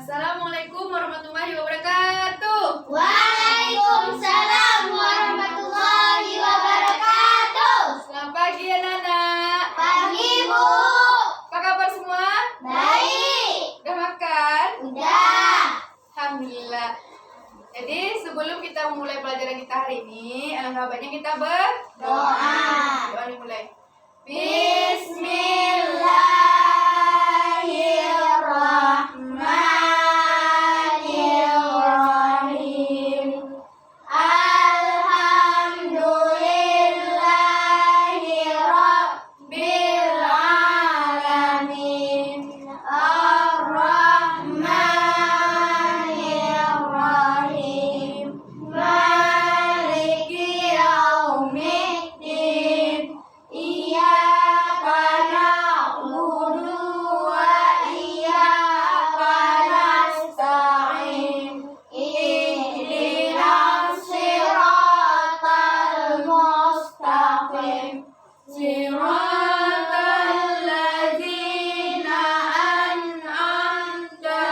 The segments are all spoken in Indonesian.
Assalamualaikum warahmatullahi wabarakatuh. Waalaikumsalam warahmatullahi wabarakatuh. Selamat pagi anak-anak. Pagi, Bu. Apa kabar semua? Baik. Udah makan? Udah. Alhamdulillah. Jadi sebelum kita memulai pelajaran kita hari ini, alangkah baiknya kita berdoa. Doa dimulai. Bismillahirrahmanirrahim. Alhamdulillahi rabbil alamin. Ar-Rahmanir-Rahim. Maliki yaumiddin. Iyyaka na'budu wa iyyaka nasta'in. Ihdinas siratal mustaqim. Siratal ladzina an'amta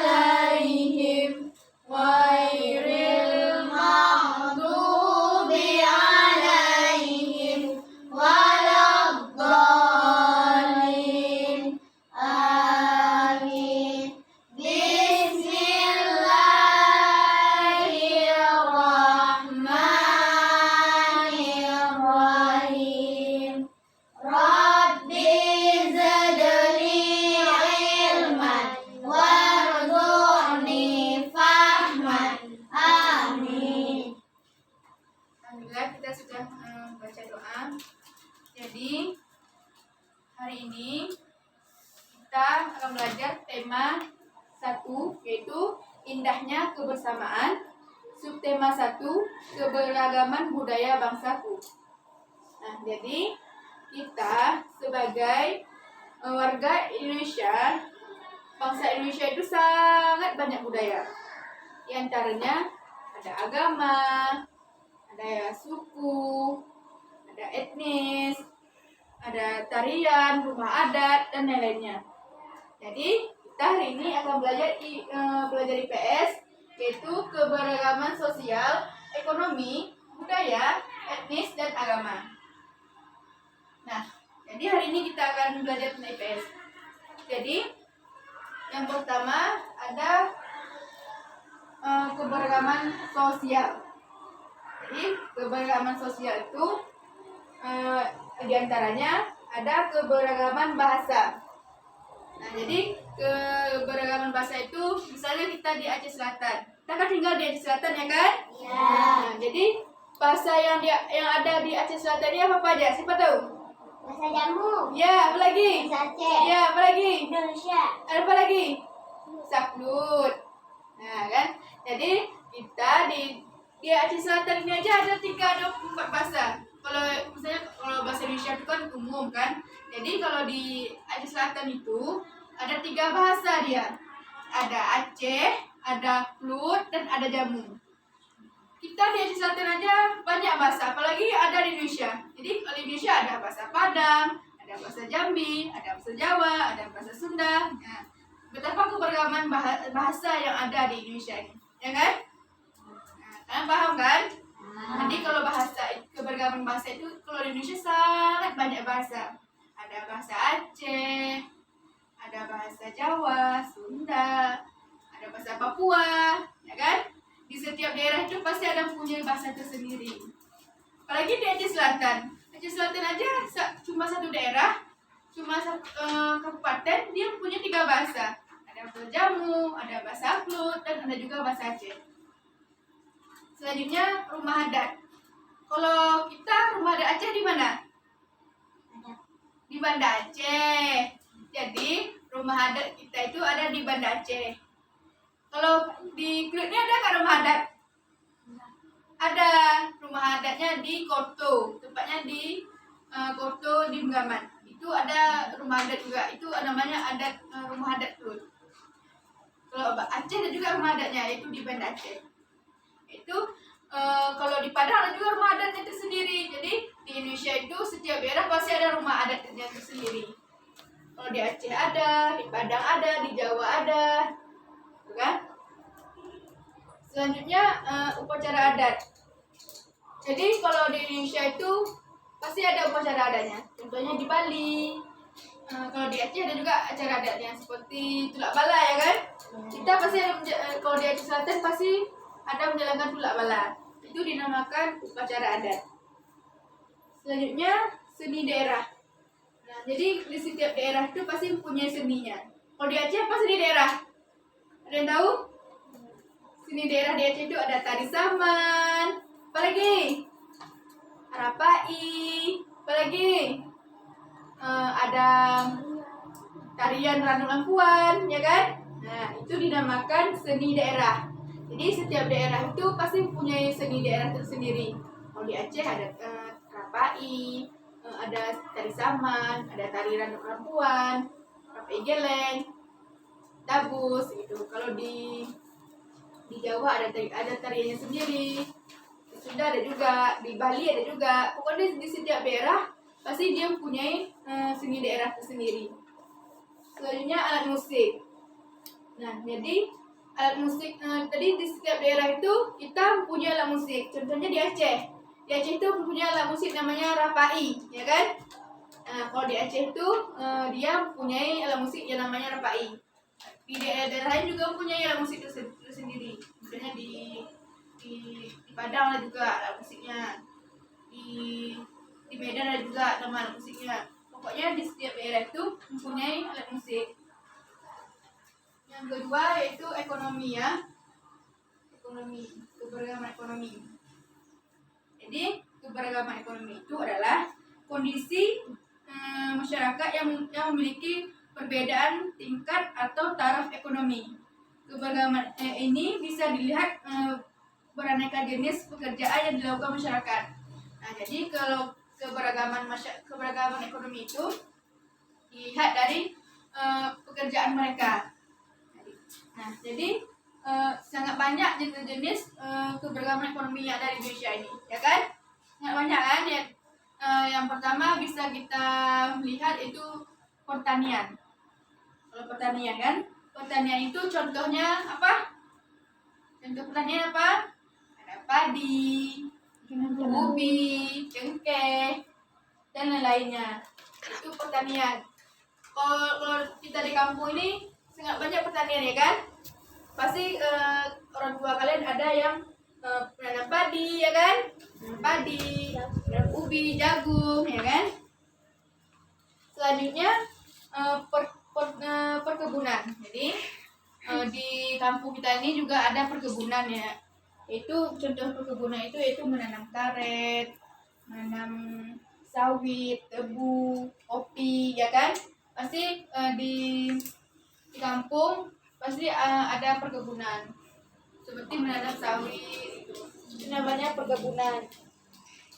'alaihim ghairil maghdubi 'alaihim waladdallin. Amin. Bismillahirrahmanirrahim. Rabbi zidni ilman warzuqni fahman. Amin. Alhamdulillah kita sudah baca doa. Jadi hari ini kita akan belajar tema 1 yaitu indahnya kebersamaan. Subtema 1 keberagaman budaya bangsaku. Nah, jadi kita sebagai warga Indonesia, bangsa Indonesia itu sangat banyak budaya. Di antaranya ada agama, ada suku, ada etnis, ada tarian, rumah adat, dan lain-lainnya. Jadi kita hari ini akan belajar IPS, yaitu keberagaman sosial, ekonomi, budaya, etnis, dan agama. Nah, jadi hari ini kita akan belajar tentang IPS. Jadi yang pertama ada keberagaman sosial. Jadi keberagaman sosial itu diantaranya ada keberagaman bahasa. Nah, jadi keberagaman bahasa itu misalnya kita di Aceh Selatan. Kita kan tinggal di Aceh Selatan ya kan? Ya. Nah, jadi bahasa yang ada di Aceh Selatan ini apa aja? Siapa tahu? Bahasa Jamu. Ya, apa lagi? Bahasa Aceh. Ya, apa lagi? Indonesia. Ada apa lagi? Saklud. Nah, kan? Jadi kita di Aceh Selatan ini aja ada 4 bahasa. Kalau misalnya kalau bahasa Indonesia itu kan umum kan. Jadi kalau di Aceh Selatan itu ada 3 bahasa dia. Ada Aceh, ada Flut, dan ada Jamu. Kita di Aceh Selatan aja banyak bahasa, apalagi ada di Indonesia. Jadi kalau di Indonesia ada bahasa Padang, ada bahasa Jambi, ada bahasa Jawa, ada bahasa Sunda. Nah, betapa keberagaman bahasa yang ada di Indonesia ini, ya kan? Nah, kalian paham kan? Jadi kalau keberagaman bahasa itu kalau di Indonesia sangat banyak bahasa. Ada bahasa Aceh, ada bahasa Jawa, Sunda, ada bahasa Papua, ya kan? Di setiap daerah itu pasti ada punya bahasa tersendiri. Apalagi di Aceh Selatan. Aceh Selatan aja cuma satu daerah, cuma satu kabupaten, dia punya 3 bahasa. Ada bahasa Jamu, ada bahasa Flut, dan ada juga bahasa Aceh. Selanjutnya rumah adat. Kalau kita rumah adat Aceh di mana? Di Banda Aceh. Jadi rumah adat kita itu ada di Banda Aceh. Kalau di Klut ini ada nggak rumah adat? Ada. Rumah adatnya di Koto. Tempatnya di Koto di Bengaman. Itu ada rumah adat juga. Itu namanya adat rumah adat Klut. Kalau Aceh ada juga rumah adatnya, yaitu di Banda Aceh. Itu kalau di Padang ada juga rumah adatnya tersendiri. Jadi di Indonesia itu setiap daerah pasti ada rumah adatnya tersendiri. Kalau di Aceh ada, di Padang ada, di Jawa ada. Selanjutnya upacara adat. Jadi kalau di Indonesia itu pasti ada upacara adatnya. Contohnya di Bali. Kalau di Aceh ada juga acara adatnya seperti tulak bala ya kan. Kita pasti ada kalau di Aceh Selatan pasti ada menjalankan tulak bala. Itu dinamakan upacara adat. Selanjutnya seni daerah. Nah, jadi di setiap daerah itu pasti mempunyai seninya. Kalau di Aceh apa seni daerah? Ada yang tahu? Seni daerah di Aceh itu ada tari saman, apa lagi? Arapai, apa lagi? Ada tarian Ranum Lampuan, ya kan? Nah, itu dinamakan seni daerah. Jadi setiap daerah itu pasti mempunyai seni daerah tersendiri. Kalau di Aceh ada Arapai, ada tari saman, ada tari Ranum Lampuan, Rapai Geleng, Dabus gitu. Kalau di Jawa ada tariannya sendiri. Di Sunda ada juga, di Bali ada juga. Pokoknya di setiap daerah pasti dia mempunyai seni daerah tersendiri. Selanjutnya alat musik. Nah, jadi alat musik tadi di setiap daerah itu kita mempunyai alat musik. Contohnya di Aceh. Di Aceh itu mempunyai alat musik namanya rapai, ya kan? Kalau di Aceh itu dia mempunyai alat musik yang namanya rapai. Di daerah-daerah lain juga mempunyai alat musik tersendiri. Misalnya di Padang ada juga alat musiknya. Di Medan ada juga nama alat musiknya. Pokoknya di setiap daerah itu mempunyai alat musik. Yang kedua yaitu ekonomi ya. Ekonomi, keberagaman ekonomi. Jadi keberagaman ekonomi itu adalah kondisi masyarakat yang memiliki perbedaan tingkat atau taraf ekonomi. Keberagaman ini bisa dilihat beraneka jenis pekerjaan yang dilakukan masyarakat. Nah, jadi kalau keberagaman ekonomi itu dilihat dari pekerjaan mereka. Nah, jadi sangat banyak jenis-jenis keberagaman ekonomi yang ada di Indonesia ini, ya kan? Sangat banyak kan ya. Yang pertama bisa kita melihat itu pertanian. Kalau pertanian kan, pertanian itu contohnya apa? Contoh pertanian apa? Ada padi, ubi, cengkeh, dan lain-lainnya. Itu pertanian. Kalau kita di kampung ini sangat banyak pertanian ya kan? Pasti orang tua kalian ada yang menanam padi ya kan? Padi, menanam ubi, jagung ya kan? Selanjutnya perkebunan. Jadi di kampung kita ini juga ada perkebunan ya. Itu contoh perkebunan itu yaitu menanam karet, menanam sawit, tebu, kopi ya kan? Pasti di kampung pasti ada perkebunan. Seperti menanam sawit itu namanya perkebunan.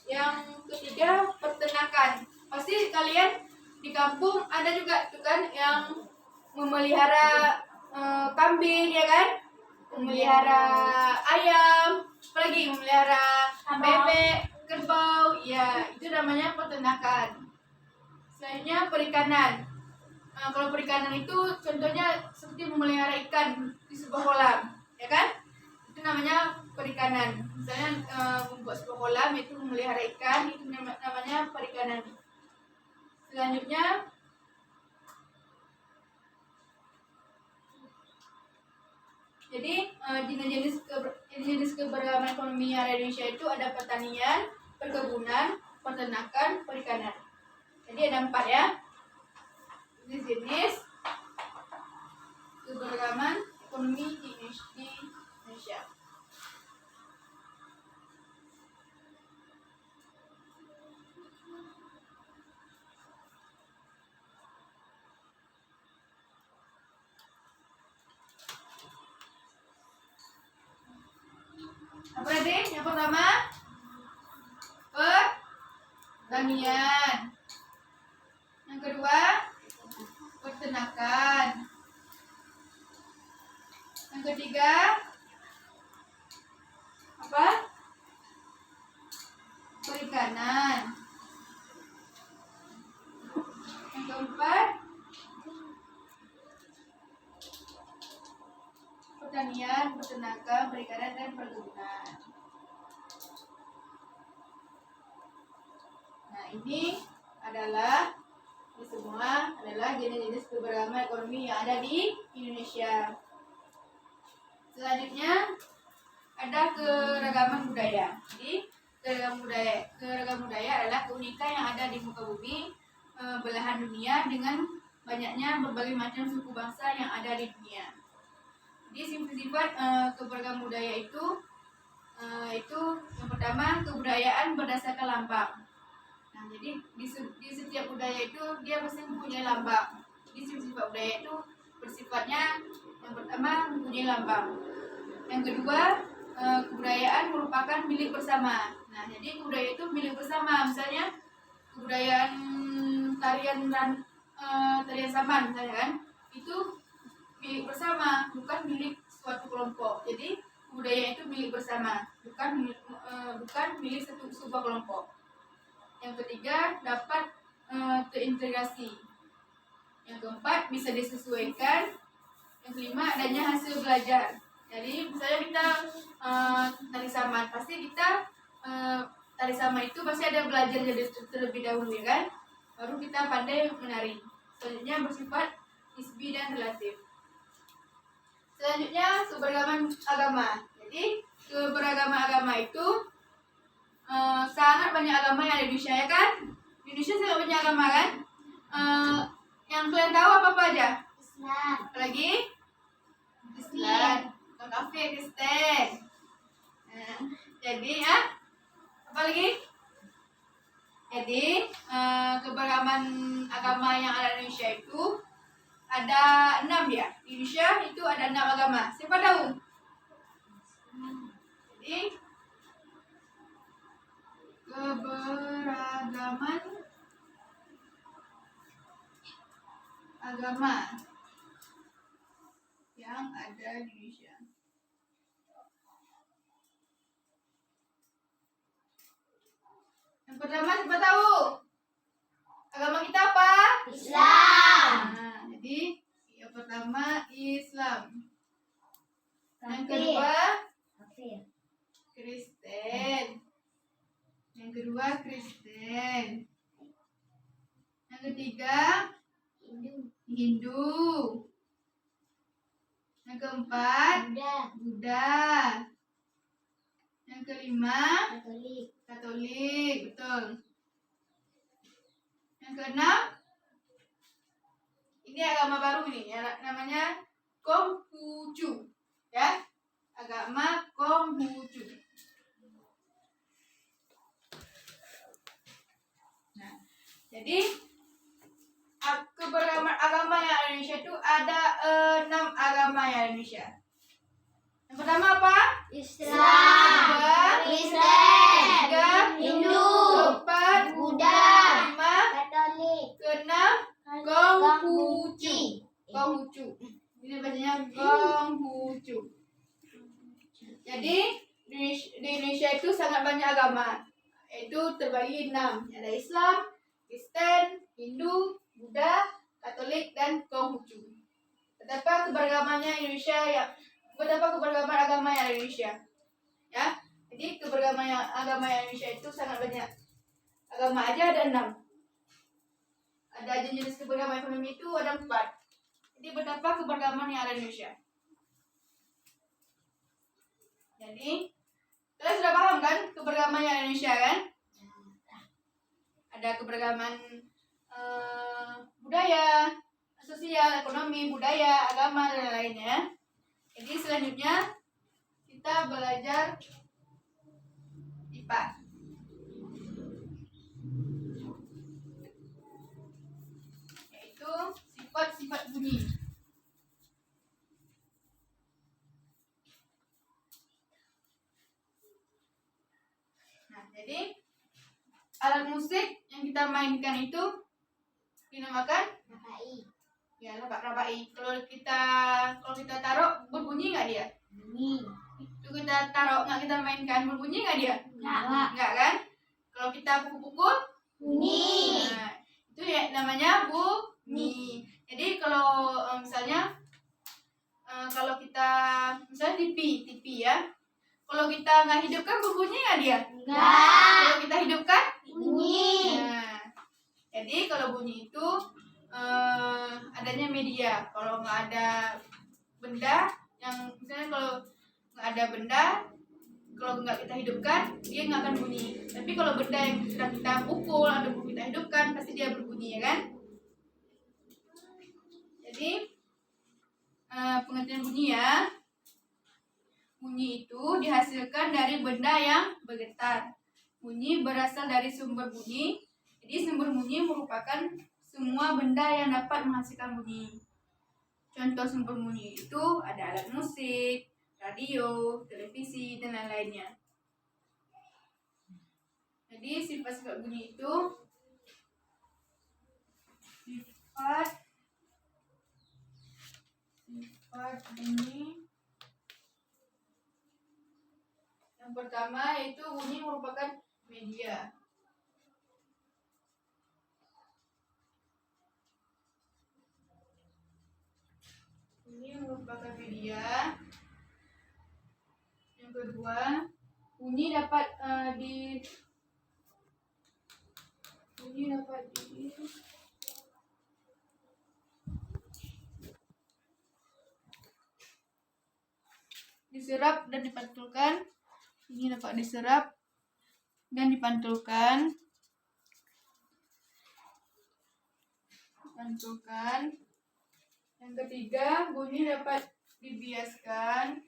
Yang ketiga peternakan. Pasti kalian di kampung ada juga tuh kan yang memelihara kambing ya kan, memelihara ayam, apalagi memelihara bebek, kerbau, ya itu namanya peternakan. Selanjutnya perikanan. Kalau perikanan itu contohnya seperti memelihara ikan di sebuah kolam, ya kan? Itu namanya perikanan. Misalnya membuat sebuah kolam itu memelihara ikan, itu namanya perikanan. Selanjutnya jadi jenis keberagaman ekonomi yang ada di Indonesia itu ada pertanian, perkebunan, peternakan, perikanan. Jadi ada 4 ya. Jenis keberagaman ekonomi di Indonesia. Apa tadi? Yang pertama pertanian. Yang kedua peternakan. Yang ketiga apa? Perikanan. Yang keempat pertanian, peternakan, perikanan, dan perkebunan. Nah, ini semua adalah jenis-jenis keberagaman ekonomi yang ada di Indonesia. Selanjutnya ada keragaman budaya. Jadi keragaman budaya adalah keunikan yang ada di muka bumi, belahan dunia dengan banyaknya berbagai macam suku bangsa yang ada di dunia. Jadi sifat-sifat keberagaman budaya itu yang pertama, kebudayaan berdasarkan lambang. Nah, jadi di setiap budaya itu dia pasti mempunyai lambang. Jadi sifat budaya itu bersifatnya yang pertama mempunyai lambang. Yang kedua, kebudayaan merupakan milik bersama. Nah, jadi kebudayaan itu milik bersama. Misalnya kebudayaan tarian saman, misalnya kan, itu milik bersama, bukan milik suatu kelompok. Jadi budaya itu milik bersama, bukan milik sebuah kelompok. Yang ketiga, dapat terintegrasi. Yang keempat, bisa disesuaikan. Yang kelima, adanya hasil belajar. Jadi misalnya kita tari saman, pasti kita tari saman itu pasti ada belajar terlebih dahulu, ya kan? Baru kita pandai menari. Selanjutnya bersifat nisbi dan relatif. Selanjutnya keberagaman agama. Jadi keberagaman agama itu sangat banyak agama yang ada di Indonesia, ya kan? Di Indonesia sangat banyak agama, kan? Yang kalian tahu apa aja? Islam. Apalagi? Islam. Kafir, Kristen. Jadi apa lagi? Jadi keberagaman agama yang ada di Indonesia itu ada 6, ya. Di Indonesia itu ada 6 agama. Siapa tahu? Jadi keberagaman agama yang ada di Indonesia. Yang pertama, siapa tahu? Agama kita apa? Islam. Nah, jadi yang pertama Islam. Yang Kafir. kedua Kafir. Kristen. Yang kedua Kristen. Yang ketiga Hindu. Yang keempat Buddha. Yang kelima Katolik, betul. Yang keenam, ini agama baru nih, ya, namanya Konghucu, ya, agama Konghucu. Nah, jadi keberagaman agama yang ada di Indonesia itu ada 6 agama yang ada di Indonesia. Yang pertama apa? Islam. Kedua, Kristen. Ketiga, Hindu. Keempat, Buddha. Kelima, Katolik. keenam, Konghucu. Konghucu. Ini bacanya Konghucu. Jadi di Indonesia itu sangat banyak agama. Itu terbagi 6. Ada Islam, Kristen, Hindu, Buddha, Katolik, dan Konghucu. Betapa keberagaman agama yang ada di Indonesia. Ya. Jadi keberagaman agama yang Indonesia itu sangat banyak. Agama aja ada 6. Ada jenis keberagaman ekonomi itu ada 4. Jadi betapa keberagaman yang ada di Indonesia. Jadi kalian sudah paham kan keberagaman yang ada di Indonesia, kan? Ada keberagaman budaya, sosial, ekonomi, budaya, agama, dan lainnya. Jadi selanjutnya kita belajar IPA. Yaitu sifat-sifat bunyi. Nah, jadi alat musik yang kita mainkan itu dinamakan Rabai. ya rabai. Kalau kita taruh berbunyi nggak dia? Bunyi. Itu kita taruh nggak kita mainkan berbunyi nggak dia? Nggak. Kan? Kalau kita pukul-pukul Bunyi. nah, itu ya namanya bunyi. Jadi kalau misalnya kalau kita TV ya. Kalau kita nggak hidupkan berbunyi nggak dia? Enggak. Kalau kita hidupkan? Bunyi. Nah, jadi kalau bunyi itu adanya media. Kalau nggak ada benda yang misalnya kalau nggak ada benda, kalau nggak kita hidupkan dia nggak akan bunyi. Tapi kalau benda yang sudah kita pukul atau kita hidupkan pasti dia berbunyi ya kan? Jadi pengertian bunyi ya. Bunyi itu dihasilkan dari benda yang bergetar. Bunyi berasal dari sumber bunyi. Jadi sumber bunyi merupakan semua benda yang dapat menghasilkan bunyi. Contoh sumber bunyi itu ada alat musik, radio, televisi, dan lain-lainnya. Jadi sifat-sifat bunyi itu sifat bunyi. Yang pertama yaitu bunyi merupakan media. Bunyi merupakan media. Yang kedua, bunyi dapat diserap dan dipantulkan. Bunyi dapat diserap dan dipantulkan. Yang ketiga, bunyi dapat dibiaskan.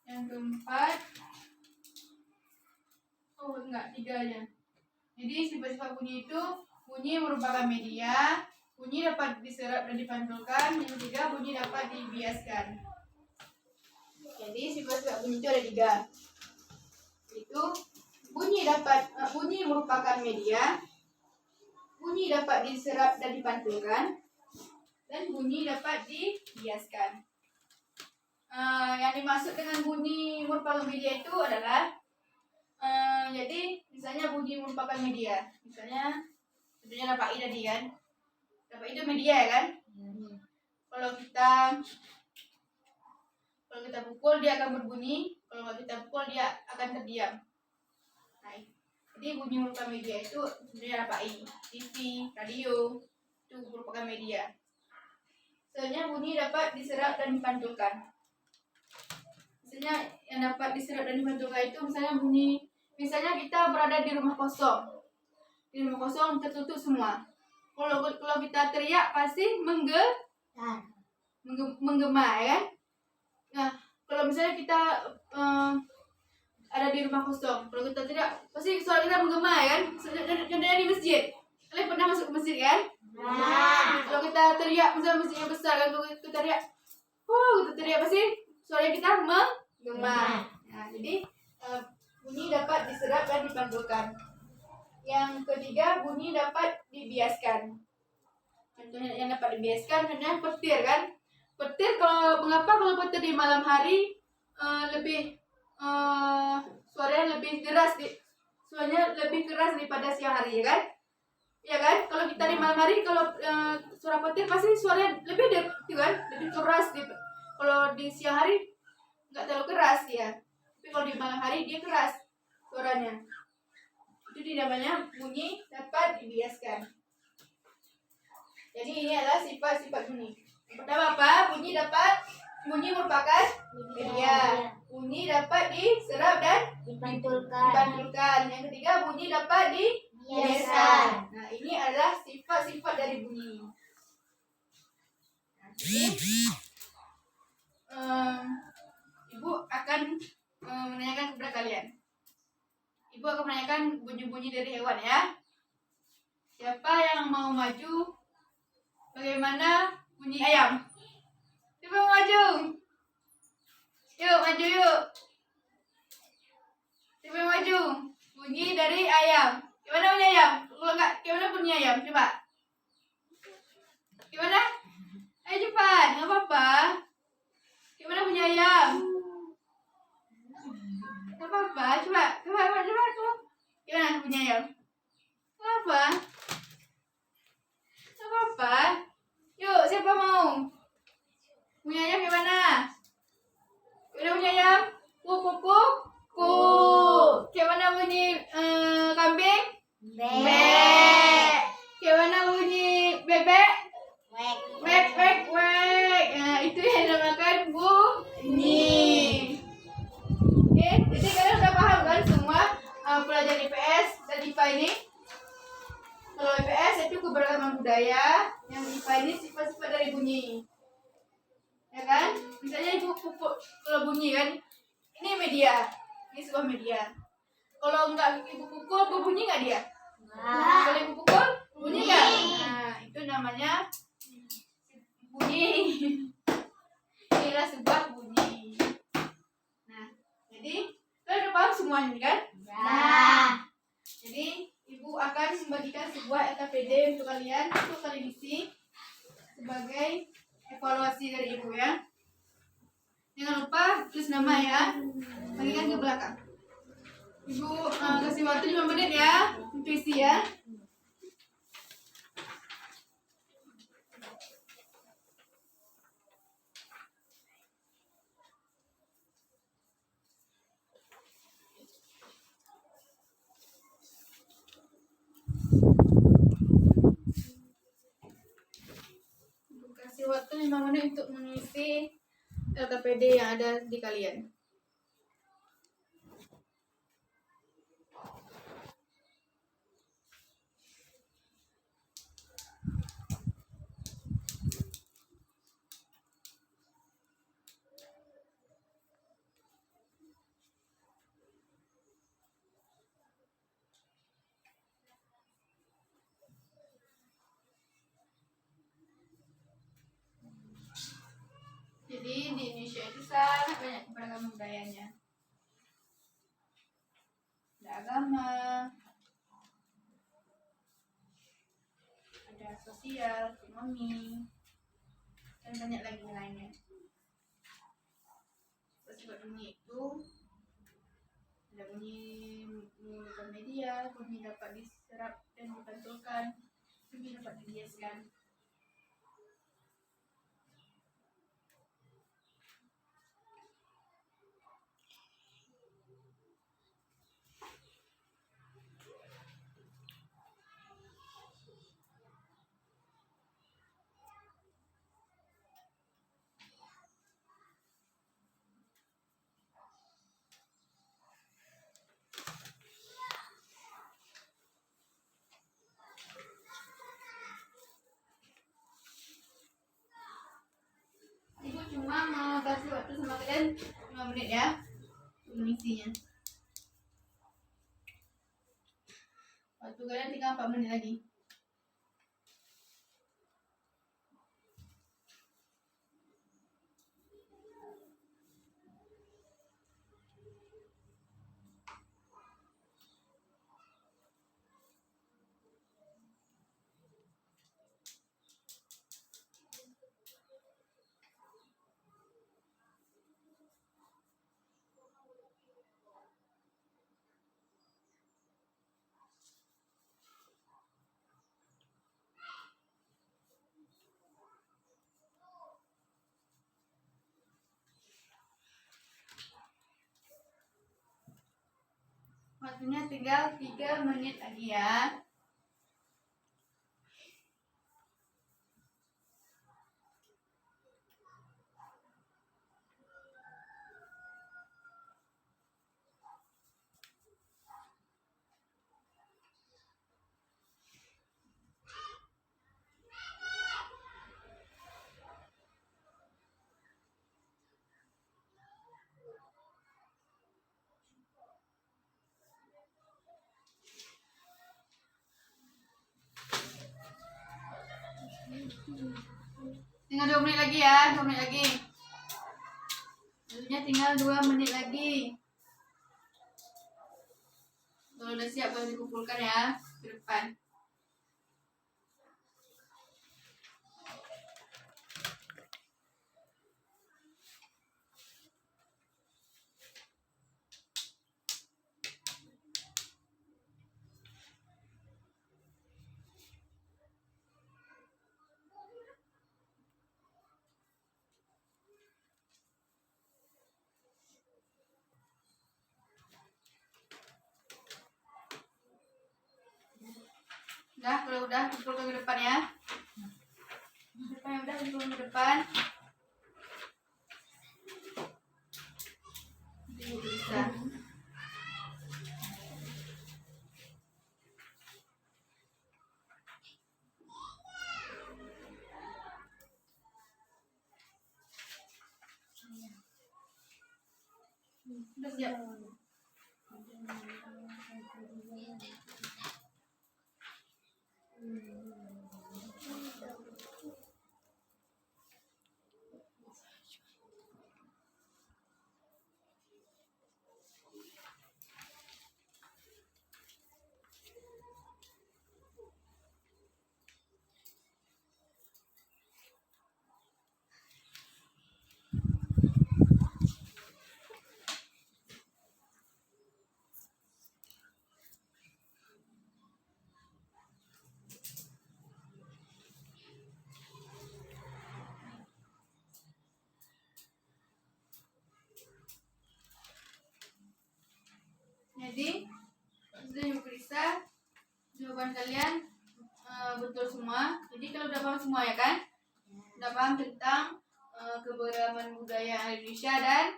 Yang keempat, tiga aja. Jadi sifat-sifat bunyi itu, bunyi merupakan media, bunyi dapat diserap dan dipantulkan, yang ketiga bunyi dapat dibiaskan. Jadi sifat-sifat bunyi itu ada tiga. Itu bunyi merupakan media, bunyi dapat diserap dan dipantulkan, dan bunyi dapat dibiaskan. Yang dimaksud dengan bunyi merupakan media itu adalah jadi misalnya bunyi merupakan media, misalnya contohnya dapat I tadi kan, dapat itu media ya kan. Kalau kita pukul dia akan berbunyi, kalau nggak kita pukul dia akan terdiam. Nah, jadi bunyi merupakan media itu sebenarnya dapat I, TV, radio itu merupakan media. Sebenarnya bunyi dapat diserap dan dipantulkan. Misalnya yang dapat diserap dan dipantulkan itu misalnya kita berada di rumah kosong. Di rumah kosong tertutup semua. Kalau kita teriak pasti menggema ya kan? Nah, kalau misalnya kita ada di rumah kosong, kalau kita teriak pasti suara kita menggema ya kan? Contohnya di masjid. Kalian pernah masuk ke masjid kan? Kalau kita teriak, misalnya masjidnya besar kan, kalau kita teriak, kita teriak pasti suara kita menggema. Nah, jadi bunyi dapat diserap dan dipantulkan. Yang ketiga, bunyi dapat dibiaskan. Contohnya yang dapat dibiaskan, contohnya petir kan? Petir mengapa kalau petir di malam hari suaranya lebih keras daripada siang hari ya kan? Ya kan? Kalau kita di malam hari kalau suara petir pasti suaranya lebih keras. Kalau di siang hari nggak terlalu keras ya. Tapi kalau di malam hari dia keras suaranya. Itu namanya bunyi dapat dibiaskan. Jadi ini adalah sifat-sifat bunyi. Yang pertama apa? Bunyi merupakan media. Bunyi dapat diserap dan dipantulkan. Yang ketiga bunyi dapat dibiaskan. Nah, ini adalah sifat-sifat dari bunyi. Ibu akan menanyakan kepada kalian. Ibu akan menanyakan bunyi-bunyi dari hewan ya. Siapa yang mau maju? Bagaimana bunyi ayam? Siapa mau maju? Yuk, maju yuk. Siapa yang maju? Bunyi dari ayam. Gimana bunyi ayam? Kalau enggak, gimana bunyi ayam? Coba. Gimana? Ayo cepat, nggak apa-apa. Gimana bunyi ayam? Nggak apa-apa, coba. Gimana bunyi ayam? Kayak mana bunyi bebek? Wek, wek, wek. Nah, itu yang dinamakan bunyi. Oke, jadi kalian udah paham kan semua pelajaran IPS dan IPA ini? Kalau IPS itu keberagaman budaya, yang IPA ini sifat-sifat dari bunyi. Ya kan? Misalnya ibu pupuk, kalau bunyi kan, ini media, ini sebuah media. Kalau enggak ibu pukul, berbunyi nggak dia? Kalau ibu pukul, bunyi nggak? Nah, itu namanya bunyi. Inilah sebuah bunyi. Nah, jadi kalian udah paham semuanya kan? Jadi ibu akan membagikan sebuah LKPD untuk kalian isi sebagai evaluasi dari ibu ya. Jangan lupa tulis nama ya, bagikan ke belakang. Ibu kasih waktu 5 menit ya untuk isi ya. Ibu kasih waktu 5 menit untuk mengisi LKPD yang ada di kalian. Jadi di Indonesia itu sangat banyak keberagaman budayanya. Ada agama, ada sosial, ekonomi, dan banyak lagi lainnya. Sifat bunyi itu ada bunyi menggunakan media, bunyi dapat diserap dan dipantulkan, bunyi dapat dihiaskan. Ibu cuma mau kasih waktu sama kalian 5 menit ya untuk mengisinya. Waktu kalian tinggal 4 menit lagi. Waktunya tinggal 3 menit lagi ya. Tinggal 2 menit lagi ya, 2 menit lagi. Waktunya tinggal 2 menit lagi. Kalau udah siap boleh dikumpulkan ya ke depan. Udah, kalau udah kumpulkan ke depan ya. Depan yang udah kumpulkan ke depan. Ibu bisa. Udah siap. Jadi sudah Ibu Krista, jawaban kalian betul semua. Jadi kalau udah paham semua ya kan, udah paham tentang keberagaman budaya Indonesia dan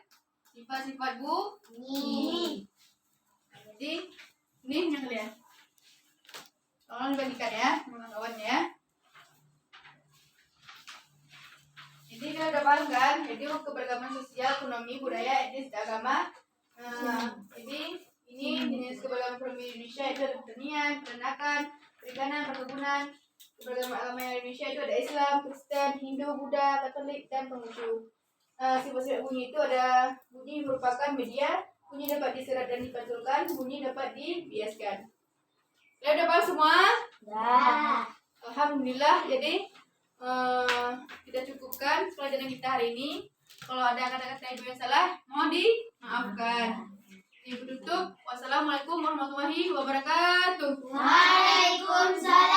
sifat-sifat bunyi. Jadi ini yang kalian tolong dibagikan ya kawan-kawannya ya. Jadi kalau udah paham kan, jadi keberagaman sosial, ekonomi, budaya, etnis, dan agama. Jadi ini jenis keberagaman ekonomi Indonesia itu ada pertanian, peternakan, perikanan, perkebunan. Keberagaman agama Indonesia itu ada Islam, Kristen, Hindu, Buddha, Katolik, dan Konghucu. Sifat-sifat bunyi itu ada bunyi merupakan media, bunyi dapat diserat dan dipantulkan, bunyi dapat dibiaskan. Kalian udah paham semua? Ya. Alhamdulillah. Jadi kita cukupkan pelajaran kita hari ini. Kalau ada kata-kata ibu yang salah, mohon dimaafkan. Ibu tutup. Wassalamualaikum warahmatullahi wabarakatuh. Waalaikumsalam.